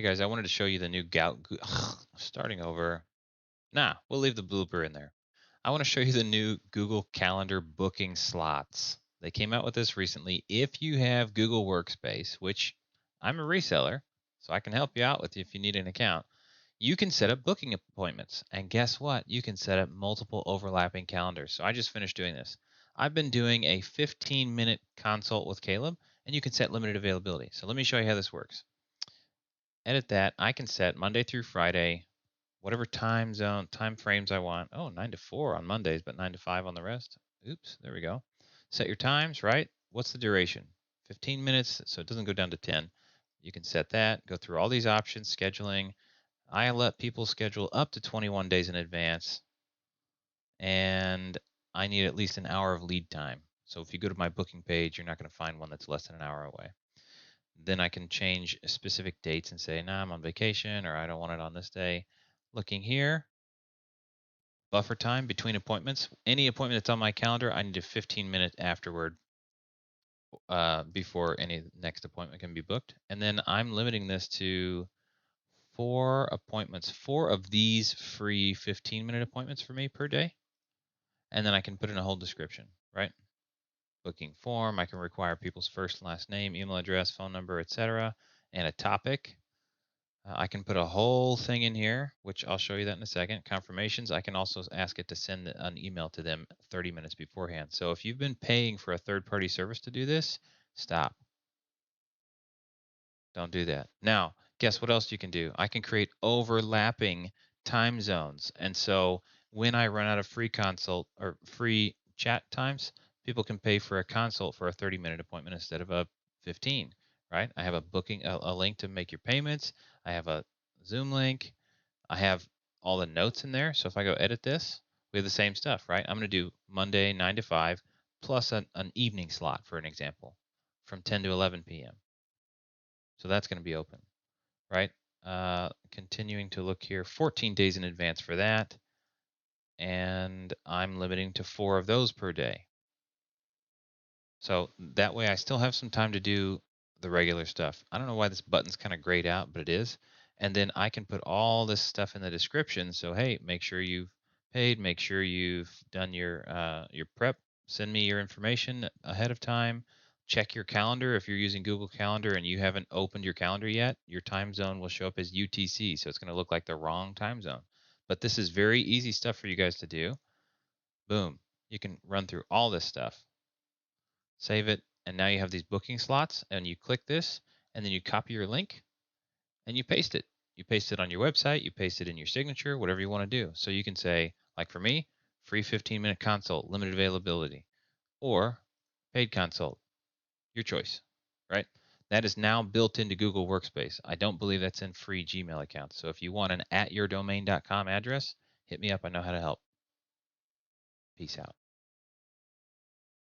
Hey guys, I wanted to show you the new starting over. Nah, we'll leave the blooper in there. I want to show you the new Google Calendar booking slots. They came out with this recently. If you have Google Workspace, which I'm a reseller, so I can help you out with if you need an account, you can set up booking appointments. And guess what? You can set up multiple overlapping calendars. So I just finished doing this. I've been doing a 15-minute consult with Caleb, and you can set limited availability. So let me show you how this works. Edit that. I can set Monday through Friday, whatever time frames I want. Oh, 9 to 4 on Mondays, but 9 to 5 on the rest. Oops, there we go. Set your times, right? What's the duration? 15 minutes, so it doesn't go down to 10. You can set that, go through all these options, scheduling. I let people schedule up to 21 days in advance, and I need at least an hour of lead time. So if you go to my booking page, you're not going to find one that's less than an hour away. Then I can change specific dates and say, nah, I'm on vacation or I don't want it on this day. Looking here, buffer time between appointments. Any appointment that's on my calendar, I need a 15-minute afterward before any next appointment can be booked. And then I'm limiting this to 4 appointments, 4 of these free 15-minute appointments for me per day. And then I can put in a whole description, right? Booking form, I can require people's first and last name, email address, phone number, etc., and a topic. I can put a whole thing in here, which I'll show you that in a second. Confirmations, I can also ask it to send an email to them 30 minutes beforehand. So if you've been paying for a third-party service to do this, stop. Don't do that. Now, guess what else you can do? I can create overlapping time zones. And so when I run out of free consult or free chat times, people can pay for a consult for a 30-minute appointment instead of a 15, right? I have a booking, a link to make your payments. I have a Zoom link. I have all the notes in there. So if I go edit this, we have the same stuff, right? I'm going to do Monday 9 to 5 plus an evening slot, for an example, from 10 to 11 p.m. So that's going to be open, right? Continuing to look here, 14 days in advance for that. And I'm limiting to 4 of those per day. So that way I still have some time to do the regular stuff. I don't know why this button's kind of grayed out, but it is. And then I can put all this stuff in the description. So, hey, make sure you've paid, make sure you've done your prep, send me your information ahead of time. Check your calendar. If you're using Google Calendar and you haven't opened your calendar yet, your time zone will show up as UTC. So it's going to look like the wrong time zone. But this is very easy stuff for you guys to do. Boom. You can run through all this stuff, save it, and now you have these booking slots, and you click this, and then you copy your link, and you paste it. You paste it on your website, you paste it in your signature, whatever you want to do. So you can say, like for me, free 15-minute consult, limited availability, or paid consult, your choice, right? That is now built into Google Workspace. I don't believe that's in free Gmail accounts. So if you want an @yourdomain.com address, hit me up. I know how to help. Peace out.